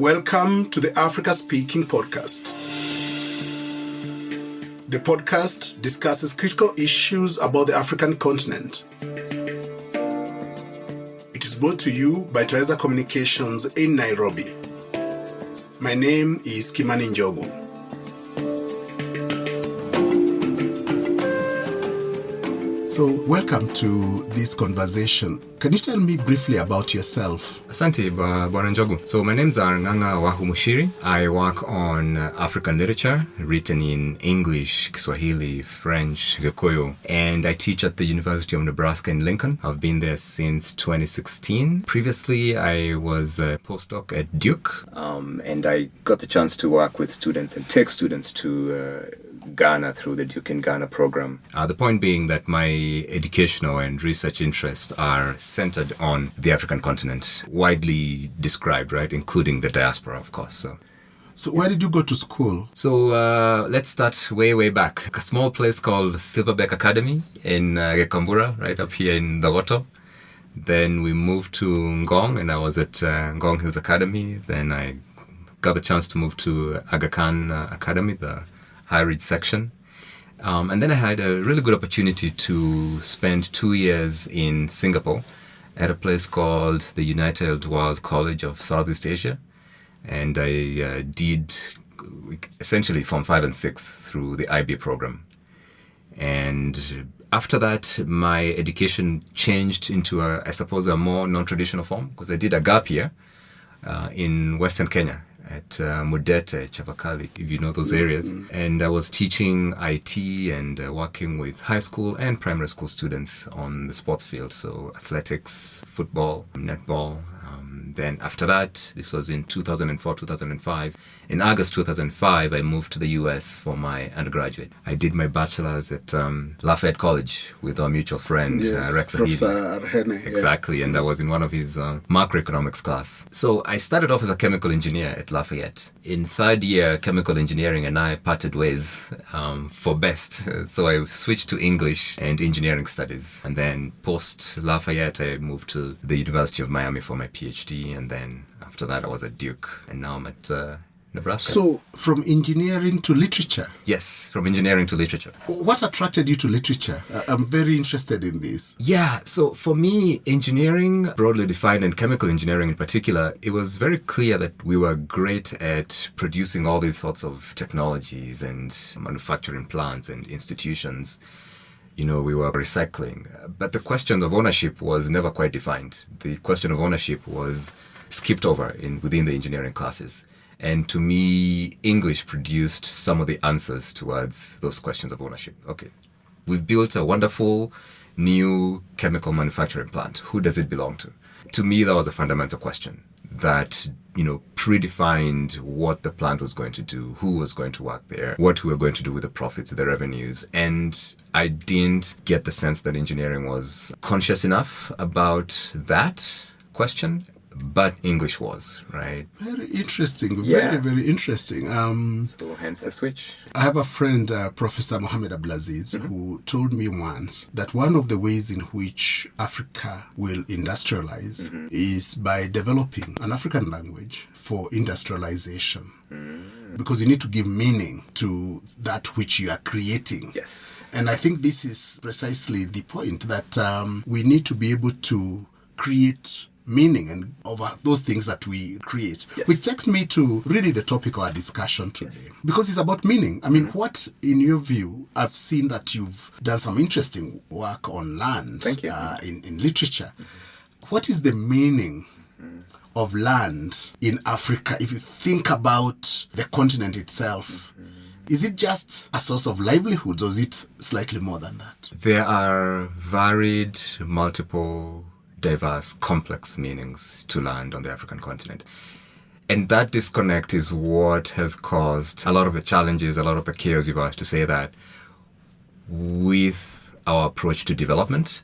Welcome to the Africa Speaking Podcast. The podcast discusses critical issues about the African continent. It is brought to you by Toyeza Communications in Nairobi. My name is Kimani Njogu. So, welcome to this conversation. Can you tell me briefly about yourself? Asante, Bwana Njogu. So, my name is Ng'ang'a Wahu Muchiri. I work on African literature, written in English, Kiswahili, French, Gikuyu, and I teach at the University of Nebraska in Lincoln. I've been there since 2016. Previously, I was a postdoc at Duke, and I got the chance to work with students and take students to Ghana through the Duke in Ghana program. The point being that my educational and research interests are centered on the African continent, widely described, right, including the diaspora, of course. So where did you go to school? So let's start way back. A small place called Silverback Academy in Gekambura, right up here in Dagoto. Then we moved to Ngong, and I was at Ngong Hills Academy. Then I got the chance to move to Aga Khan Academy, the High Ridge section. And then I had a really good opportunity to spend 2 years in Singapore at a place called the United World College of Southeast Asia. And I did essentially Form 5 and 6 through the IB program. And after that, my education changed into, I suppose, a more non-traditional form, because I did a gap year in Western Kenya at Mudete, Chavakali, if you know those areas. And I was teaching IT and working with high school and primary school students on the sports field. So athletics, football, netball. Then after that, this was in 2004, 2005. In August 2005, I moved to the US for my undergraduate. I did my bachelor's at Lafayette College with our mutual friend, Rex Ahidi. Exactly, yeah. And I was in one of his macroeconomics class. So I started off as a chemical engineer at Lafayette. In third year, chemical engineering and I parted ways for best. So I switched to English and engineering studies. And then post Lafayette, I moved to the University of Miami for my PhD. And then after that, I was at Duke. And now I'm at Nebraska. So from engineering to literature? Yes, from engineering to literature. What attracted you to literature? I'm very interested in this. Yeah, so for me, engineering, broadly defined, and chemical engineering in particular, it was very clear that we were great at producing all these sorts of technologies and manufacturing plants and institutions. You know, we were recycling. But the question of ownership was never quite defined. The question of ownership was skipped over within the engineering classes. And to me, English produced some of the answers towards those questions of ownership. Okay, we've built a wonderful new chemical manufacturing plant. Who does it belong to? To me, that was a fundamental question that, you know, predefined what the plant was going to do, who was going to work there, what we were going to do with the profits, the revenues. And I didn't get the sense that engineering was conscious enough about that question. But English was, right? Very interesting. Very interesting. So hence the switch. I have a friend, Professor Mohammed Abdulaziz, who told me once that one of the ways in which Africa will industrialize is by developing an African language for industrialization. Because you need to give meaning to that which you are creating. Yes. And I think this is precisely the point, that we need to be able to create meaning and over those things that we create. Yes. Which takes me to really the topic of our discussion today. Because it's about meaning. I mean, what, in your view, I've seen that you've done some interesting work on land. Thank you. In literature. What is the meaning of land in Africa if you think about the continent itself? Is it just a source of livelihood, or is it slightly more than that? There are varied, multiple, diverse, complex meanings to land on the African continent. And that disconnect is what has caused a lot of the challenges, a lot of the chaos, if I was to say that, with our approach to development,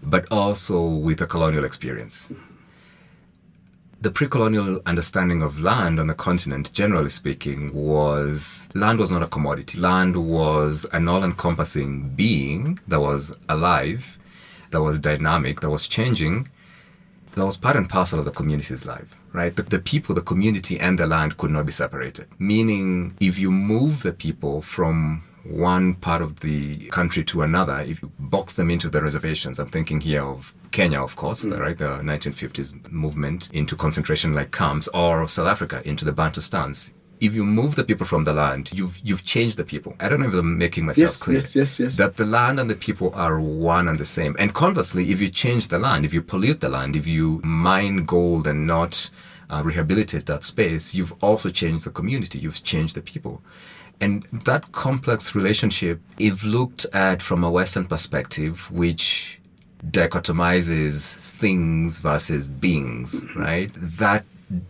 but also with the colonial experience. The pre-colonial understanding of land on the continent, generally speaking, was land was not a commodity. Land was an all-encompassing being that was alive, that was dynamic, that was changing, that was part and parcel of the community's life, right? The people, the community, and the land could not be separated. Meaning, if you move the people from one part of the country to another, if you box them into the reservations, I'm thinking here of Kenya, of course, right, the 1950s movement into concentration like camps, or South Africa into the Bantustans. If you move the people from the land, you've changed the people. I don't know if I'm making myself clear. Yes. That the land and the people are one and the same. And conversely, if you change the land, if you pollute the land, if you mine gold and not rehabilitate that space, you've also changed the community. You've changed the people. And that complex relationship, if looked at from a Western perspective, which dichotomizes things versus beings, right? That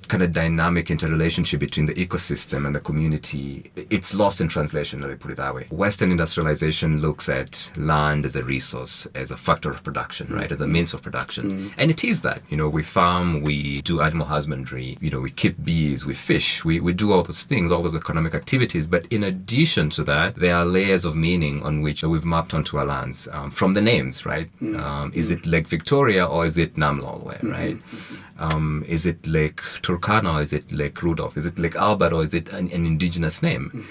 kind of dynamic interrelationship between the ecosystem and the community, it's lost in translation, let me put it that way. Western industrialization looks at land as a resource, as a factor of production, right, as a means of production. And it is that, we farm, we do animal husbandry, we keep bees, we fish, we do all those things, all those economic activities. But in addition to that, there are layers of meaning on which we've mapped onto our lands, from the names, right? Is it Lake Victoria or is it Namlolwe, right? Is it Lake Turkana or is it Lake Rudolph? Is it Lake Albert or is it an indigenous name?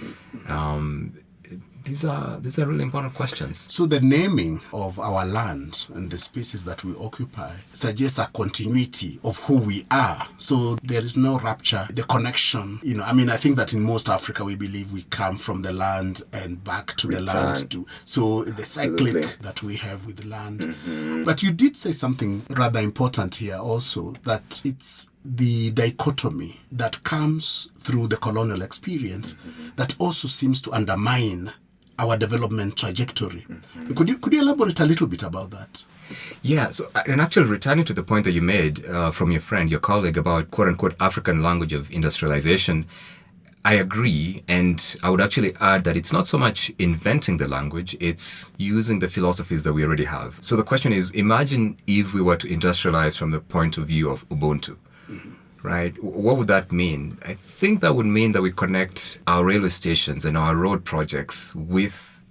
These are really important questions. So the naming of our land and the spaces that we occupy suggests a continuity of who we are. So there is no rupture, the connection. I think that in most Africa we believe we come from the land and back to the land too. So the cyclic that we have with the land. But you did say something rather important here also, that it's the dichotomy that comes through the colonial experience that also seems to undermine our development trajectory. Could you elaborate a little bit about that? Yeah, so and actually returning to the point that you made from your colleague about quote-unquote African language of industrialization, I agree, and I would actually add that it's not so much inventing the language, it's using the philosophies that we already have. So the question is, imagine if we were to industrialize from the point of view of Ubuntu. Right? What would that mean? I think that would mean that we connect our railway stations and our road projects with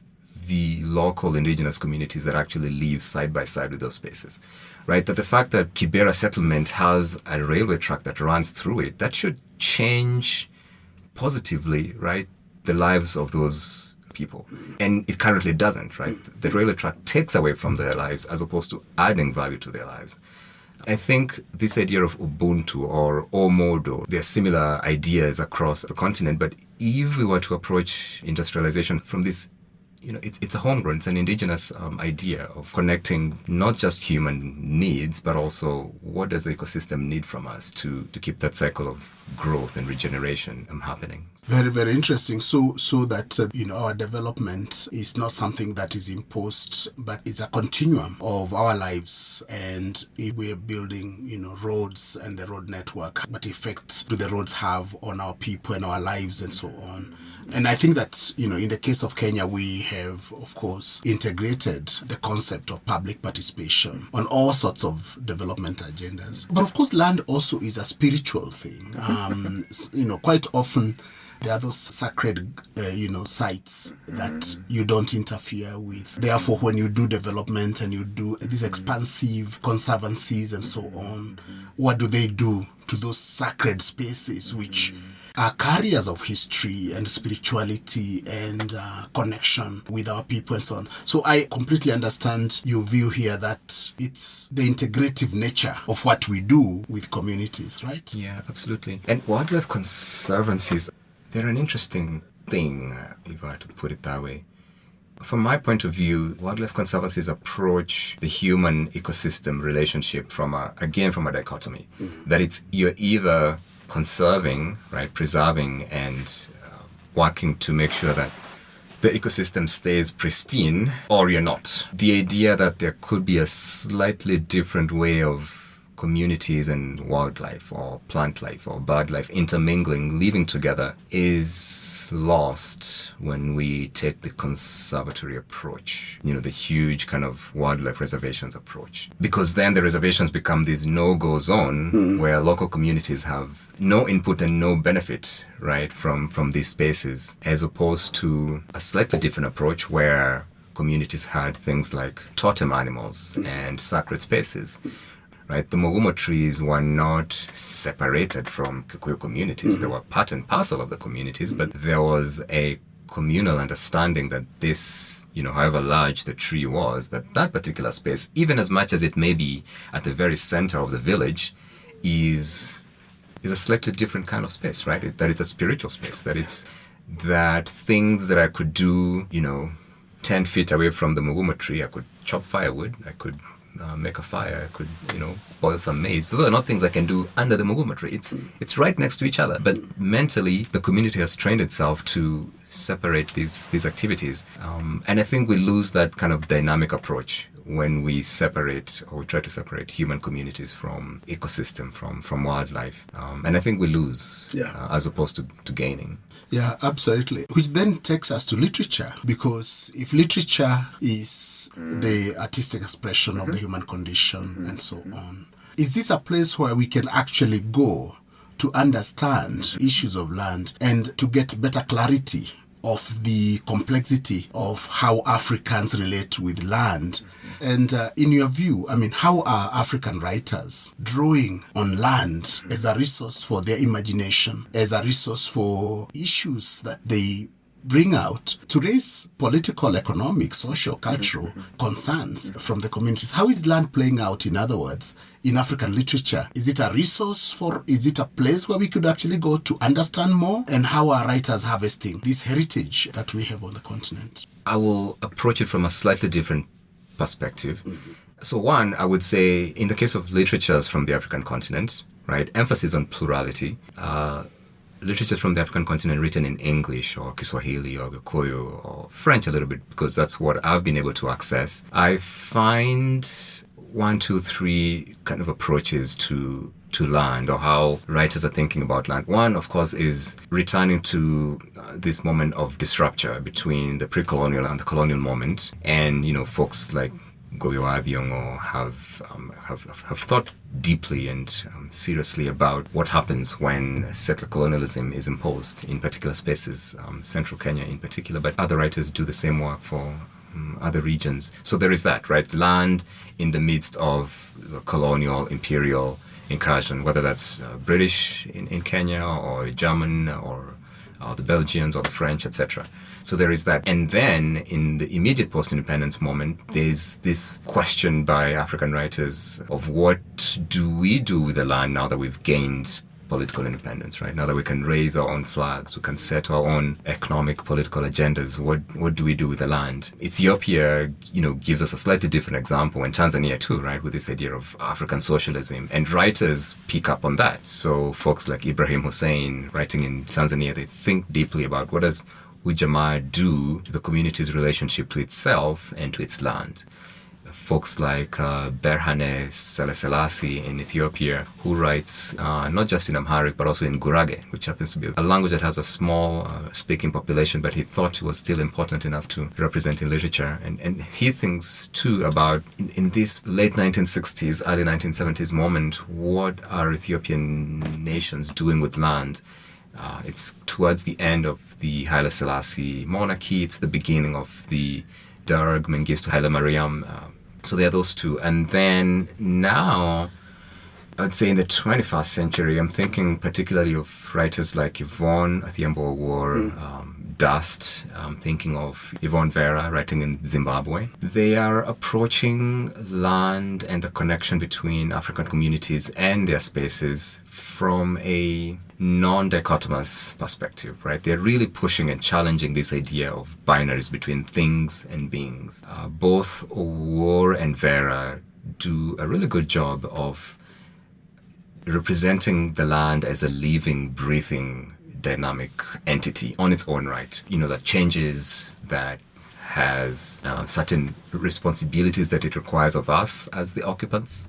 the local indigenous communities that actually live side by side with those spaces. Right? That the fact that Kibera settlement has a railway track that runs through it, that should change positively, right, the lives of those people. And it currently doesn't, right? The railway track takes away from their lives as opposed to adding value to their lives. I think this idea of Ubuntu or Omodo, there are similar ideas across the continent, but if we were to approach industrialization from this, it's a homegrown, it's an indigenous idea of connecting not just human needs, but also what does the ecosystem need from us to keep that cycle of growth and regeneration happening. Very, very interesting. So that, our development is not something that is imposed, but it's a continuum of our lives. And if we're building, roads and the road network, what effect do the roads have on our people and our lives and so on? And I think that, in the case of Kenya, we have, of course, integrated the concept of public participation on all sorts of development agendas. But of course, land also is a spiritual thing. Quite often, there are those sacred, sites that you don't interfere with. Therefore, when you do development and you do these expansive conservancies and so on, what do they do to those sacred spaces which are carriers of history and spirituality and connection with our people and so on. So I completely understand your view here that it's the integrative nature of what we do with communities, right? Yeah, absolutely. And wildlife conservancies, they're an interesting thing, if I were to put it that way. From my point of view, wildlife conservancies approach the human ecosystem relationship from a dichotomy. That you're either conserving, right, preserving and working to make sure that the ecosystem stays pristine, or you're not. The idea that there could be a slightly different way of communities and wildlife or plant life or bird life intermingling, living together, is lost when we take the conservatory approach, the huge kind of wildlife reservations approach. Because then the reservations become this no-go zone where local communities have no input and no benefit, right, from these spaces, as opposed to a slightly different approach where communities had things like totem animals and sacred spaces. right? The Mugumo trees were not separated from Kikuyu communities. They were part and parcel of the communities, but there was a communal understanding that this, however large the tree was, that particular space, even as much as it may be at the very center of the village, is a slightly different kind of space, right? That it's a spiritual space, that things that I could do, 10 feet away from the Mugumo tree, I could chop firewood, I could make a fire, I could, boil some maize. So those are not things I can do under the Mugumo tree. It's right next to each other. But mentally, the community has trained itself to separate these activities. And I think we lose that kind of dynamic approach when we separate, or we try to separate human communities from ecosystem, from wildlife. And I think we lose as opposed to gaining. Yeah, absolutely. Which then takes us to literature, because if literature is the artistic expression of the human condition and so on, is this a place where we can actually go to understand issues of land and to get better clarity of the complexity of how Africans relate with land? And in your view, how are African writers drawing on land as a resource for their imagination, as a resource for issues that they bring out to raise political, economic, social, cultural concerns from the communities? How is land playing out, in other words, in African literature? Is it a resource is it a place where we could actually go to understand more? And how are writers harvesting this heritage that we have on the continent? I will approach it from a slightly different perspective. So one, I would say, in the case of literatures from the African continent, right, emphasis on plurality, literatures from the African continent written in English or Kiswahili or Gikuyu or French a little bit, because that's what I've been able to access. I find 1, 2, 3 kind of approaches to land, or how writers are thinking about land. One, of course, is returning to this moment of disruption between the pre-colonial and the colonial moment. And, folks like Goyo Adiongo have thought deeply and seriously about what happens when settler colonialism is imposed in particular spaces, central Kenya in particular, but other writers do the same work for other regions. So there is that, right? Land in the midst of the colonial, imperial incursion, whether that's British in Kenya or German or the Belgians or the French, etc. So there is that. And then in the immediate post-independence moment, there's this question by African writers of what do we do with the land now that we've gained political independence, right? Now that we can raise our own flags, we can set our own economic, political agendas, what do we do with the land? Ethiopia, gives us a slightly different example, and Tanzania too, right? With this idea of African socialism. And writers pick up on that. So folks like Ibrahim Hussein, writing in Tanzania, they think deeply about what does Ujamaa do to the community's relationship to itself and to its land. Folks like Berhane Selassie in Ethiopia, who writes not just in Amharic but also in Gurage, which happens to be a language that has a small speaking population, but he thought it was still important enough to represent in literature. And he thinks too about, in this late 1960s, early 1970s moment, what are Ethiopian nations doing with land? It's towards the end of the Haile Selassie monarchy. It's the beginning of the Darg Mengistu Haile Mariam. So there are those two. And then now, I'd say in the 21st century, I'm thinking particularly of writers like Yvonne Athiambo-Awor, Dust. I'm thinking of Yvonne Vera, writing in Zimbabwe. They are approaching land and the connection between African communities and their spaces from a non-dichotomous perspective, right? They're really pushing and challenging this idea of binaries between things and beings. Both Awor and Vera do a really good job of representing the land as a living, breathing, dynamic entity on its own right, that changes, that has certain responsibilities that it requires of us as the occupants.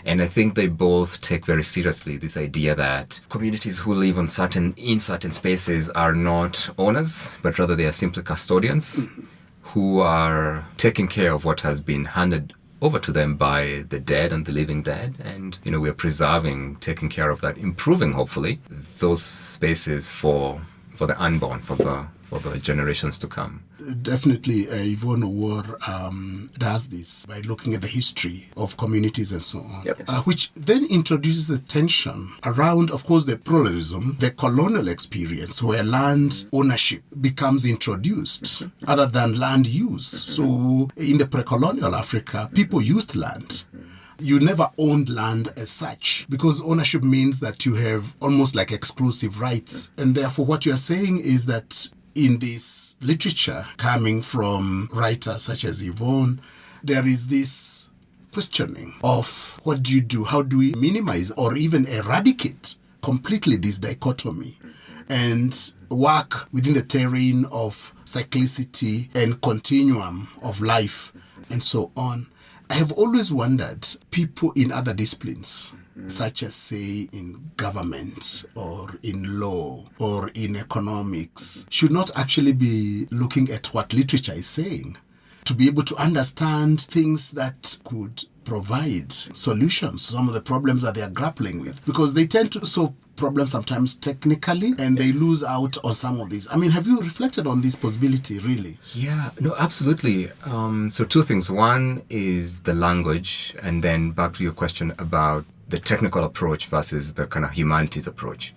And I think they both take very seriously this idea that communities who live in certain spaces are not owners, but rather they are simply custodians who are taking care of what has been handed over to them by the dead and the living dead. And, we are preserving, taking care of that, improving, hopefully, those spaces for for the unborn, for the generations to come. Definitely, Yvonne War does this by looking at the history of communities and so on, which then introduces a tension around, of course, the pluralism, the colonial experience, where land ownership becomes introduced other than land use. So in the pre-colonial Africa, people used land. You never owned land as such, because ownership means that you have almost like exclusive rights. And therefore, what you are saying is that in this literature coming from writers such as Yvonne, there is this questioning of what do you do? How do we minimize or even eradicate completely this dichotomy and work within the terrain of cyclicity and continuum of life and so on? I have always wondered, people in other disciplines, such as, say, in government or in law or in economics, should not actually be looking at what literature is saying to be able to understand things that could provide solutions to some of the problems that they are grappling with, because they tend to solve problems sometimes technically and they lose out on some of these. I mean, have you reflected on this possibility, really? Yeah, no, absolutely. So two things. One is the language, and then back to your question about the technical approach versus the kind of humanities approach.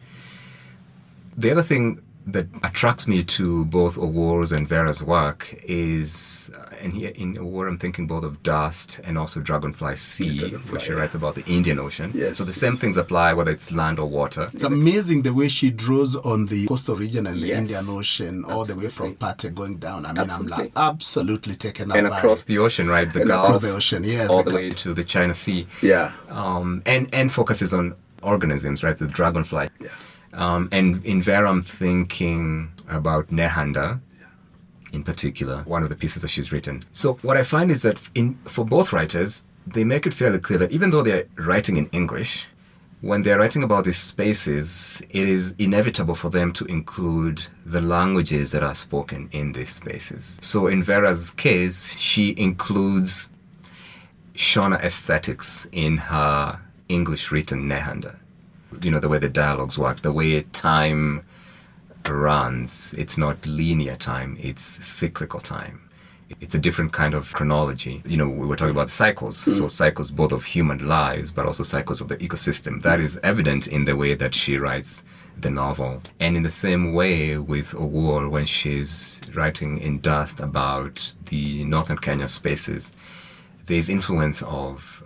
The other thing that attracts me to both Owor's and Vera's work is, and here in Owor I'm thinking both of Dust and also Dragonfly Sea, where she writes about the Indian Ocean. Yes, so the same things apply whether it's land or water. It's amazing the way she draws on the coastal region and the Indian Ocean, all the way from Pate going down. I mean, I'm like absolutely taken up and by across the ocean, right? The Gulf, across the ocean, yes, all the way to the China Sea. Yeah. And focuses on organisms, right? The dragonfly. Yeah. And in Vera, I'm thinking about Nehanda, in particular, one of the pieces that she's written. So what I find is that for both writers, they make it fairly clear that even though they're writing in English, when they're writing about these spaces, it is inevitable for them to include the languages that are spoken in these spaces. So in Vera's case, she includes Shona aesthetics in her English-written Nehanda. You know, the way the dialogues work, the way time runs. It's not linear time, it's cyclical time. It's a different kind of chronology. You know, we were talking about cycles. So cycles both of human lives, but also cycles of the ecosystem. That is evident in the way that she writes the novel. And in the same way with Owor, when she's writing in Dust about the northern Kenya spaces, there's influence of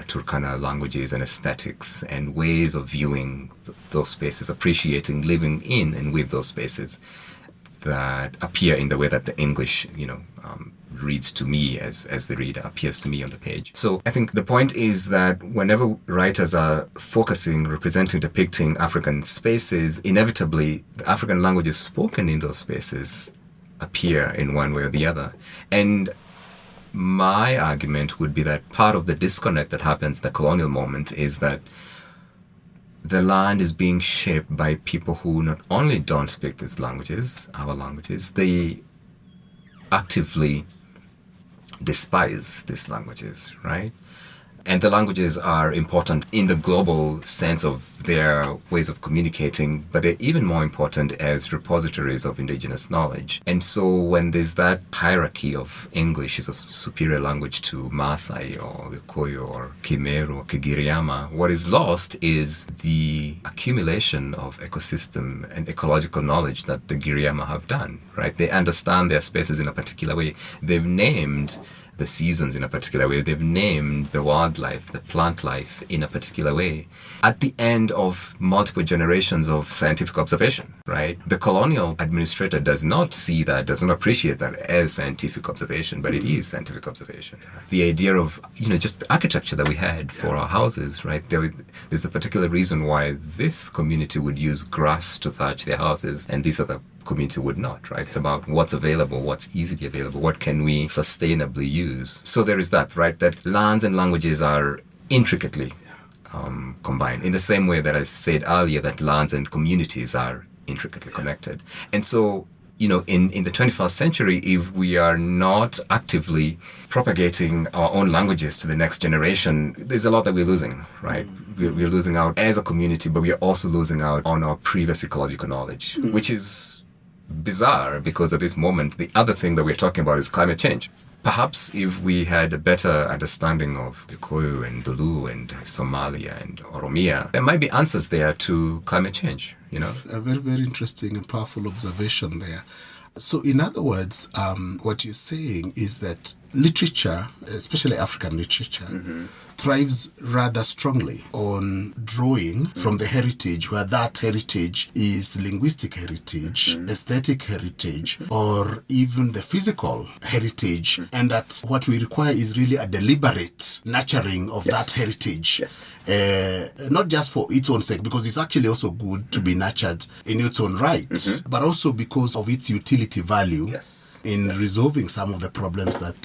Turkana languages and aesthetics and ways of viewing those spaces, appreciating living in and with those spaces that appear in the way that the English, reads to me as the reader, appears to me on the page. So I think the point is that whenever writers are focusing, representing, depicting African spaces, inevitably the African languages spoken in those spaces appear in one way or the other. And my argument would be that part of the disconnect that happens in the colonial moment is that the land is being shaped by people who not only don't speak these languages, our languages, they actively despise these languages, right? And the languages are important in the global sense of their ways of communicating, but they're even more important as repositories of indigenous knowledge. And so when there's that hierarchy of English is a superior language to Maasai or Gikuyu or Kimeru or Kigiriama, what is lost is the accumulation of ecosystem and ecological knowledge that the Giriama have done, right? They understand their spaces in a particular way. They've named the seasons in a particular way. They've named the wildlife, the plant life in a particular way. At the end of multiple generations of scientific observation, right? The colonial administrator does not see that, does not appreciate that as scientific observation, but it is scientific observation. The idea of, just the architecture that we had for our houses, right? There's a particular reason why this community would use grass to thatch their houses and this other community would not, right? It's about what's available, what's easily available, what can we sustainably use. So there is that, right? That lands and languages are intricately combined in the same way that I said earlier that lands and communities are intricately connected. And so, in the 21st century, if we are not actively propagating our own languages to the next generation, there's a lot that we're losing, right? We're losing out as a community, but we're also losing out on our previous ecological knowledge, which is bizarre because at this moment, the other thing that we're talking about is climate change. Perhaps if we had a better understanding of Kikuyu and Dulu and Somalia and Oromia, there might be answers there to climate change, you know? A very, very interesting and powerful observation there. So in other words, what you're saying is that literature, especially African literature, thrives rather strongly on drawing from the heritage, where that heritage is linguistic heritage, aesthetic heritage, or even the physical heritage, and that what we require is really a deliberate nurturing of that heritage. Not just for its own sake, because it's actually also good to be nurtured in its own right, but also because of its utility value in resolving some of the problems that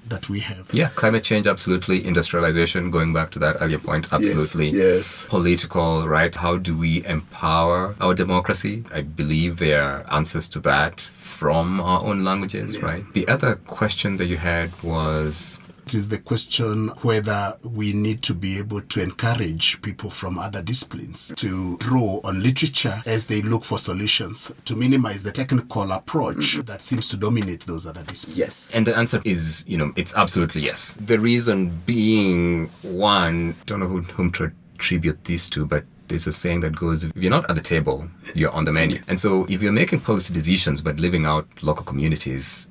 that we have. Yeah, climate change, absolutely. Industrialization, going back to that earlier point, absolutely. Yes. Political, right? How do we empower our democracy? I believe there are answers to that from our own languages, right? The other question that you had was... It is the question whether we need to be able to encourage people from other disciplines to draw on literature as they look for solutions to minimize the technical approach that seems to dominate those other disciplines. Yes. And the answer is, it's absolutely yes. The reason being, one, I don't know whom to attribute this to, but there's a saying that goes, if you're not at the table, you're on the menu. And so if you're making policy decisions but leaving out local communities,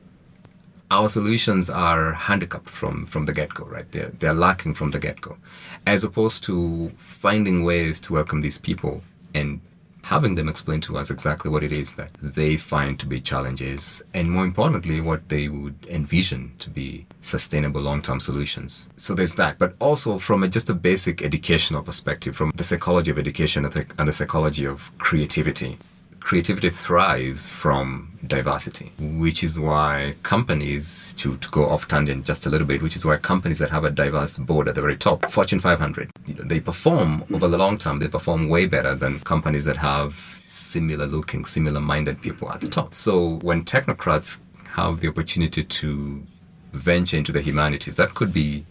our solutions are handicapped from the get-go, right? They're lacking from the get-go, as opposed to finding ways to welcome these people and having them explain to us exactly what it is that they find to be challenges, and more importantly, what they would envision to be sustainable long-term solutions. So there's that, but also from just a basic educational perspective, from the psychology of education and the psychology of creativity. Creativity thrives from diversity, which is why companies, to go off tangent just a little bit, which is why companies that have a diverse board at the very top, Fortune 500, they perform over the long term, they perform way better than companies that have similar looking, similar minded people at the top. So when technocrats have the opportunity to venture into the humanities, that could be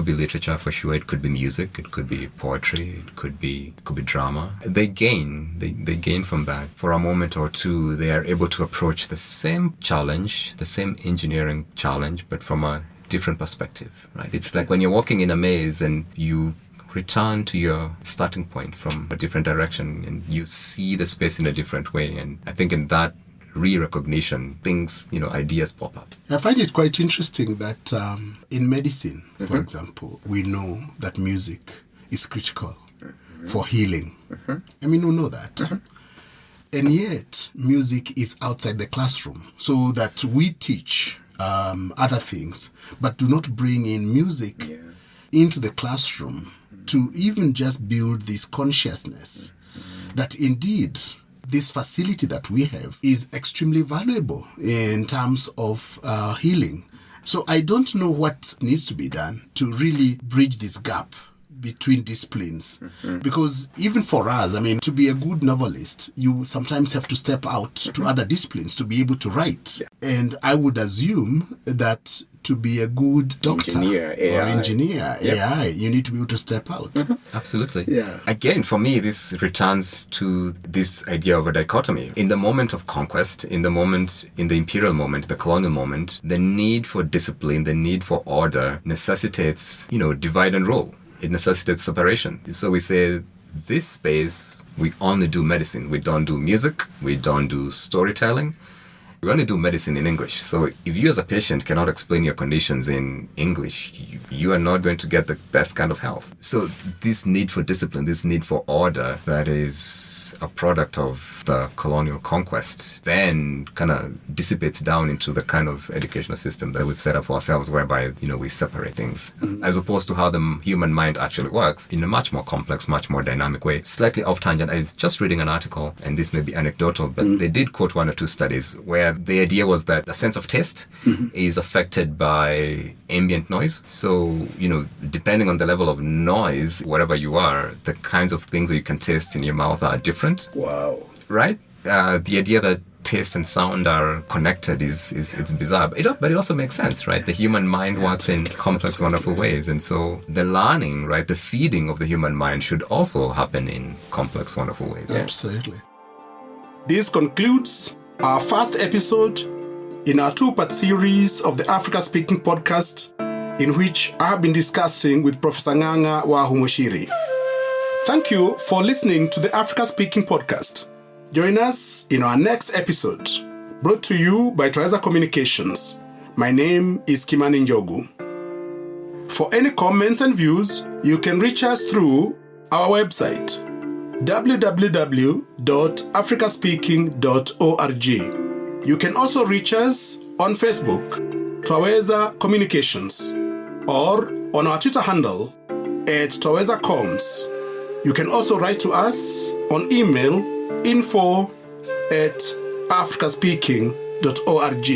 literature for sure. It could be music. It could be poetry. It could be drama. They gain from that. For a moment or two, they are able to approach the same challenge, the same engineering challenge, but from a different perspective, right? It's like when you're walking in a maze and you return to your starting point from a different direction and you see the space in a different way. And I think in that re-recognition, things, ideas pop up. I find it quite interesting that in medicine, for example, we know that music is critical for healing. I mean, we know that. And yet, music is outside the classroom, so that we teach other things, but do not bring in music into the classroom to even just build this consciousness that indeed this facility that we have is extremely valuable in terms of healing. So I don't know what needs to be done to really bridge this gap between disciplines. Because even for us, to be a good novelist, you sometimes have to step out to other disciplines to be able to write. And I would assume that to be a good doctor or engineer, AI, you need to be able to step out. Absolutely. Yeah. Again, for me, this returns to this idea of a dichotomy. In the moment of conquest, in the imperial moment, the colonial moment, the need for discipline, the need for order necessitates, divide and rule. It necessitates separation. So we say, this space, we only do medicine. We don't do music. We don't do storytelling. We only do medicine in English. So if you as a patient cannot explain your conditions in English, you are not going to get the best kind of health. So this need for discipline, this need for order that is a product of the colonial conquest, then kind of dissipates down into the kind of educational system that we've set up for ourselves, whereby, we separate things, as opposed to how the human mind actually works in a much more complex, much more dynamic way. Slightly off tangent, I was just reading an article, and this may be anecdotal, but they did quote one or two studies where the idea was that the sense of taste is affected by ambient noise. So, depending on the level of noise, wherever you are, the kinds of things that you can taste in your mouth are different. Wow. Right? The idea that taste and sound are connected it's bizarre, but it also makes sense, right? The human mind works in complex, wonderful ways. And so the learning, right, the feeding of the human mind should also happen in complex, wonderful ways. Absolutely. This concludes our first episode in our two-part series of the Africa Speaking podcast, in which I have been discussing with Professor Ng'ang'a Wahu Muchiri. Thank you for listening to the Africa Speaking podcast. Join us in our next episode, brought to you by Twaweza Communications. My name is Kimani Njogu. For any comments and views, you can reach us through our website, www.africaspeaking.org. You can also reach us on Facebook, Twaweza Communications, or on our Twitter handle @TwawezaComs. You can also write to us on email info@africaspeaking.org.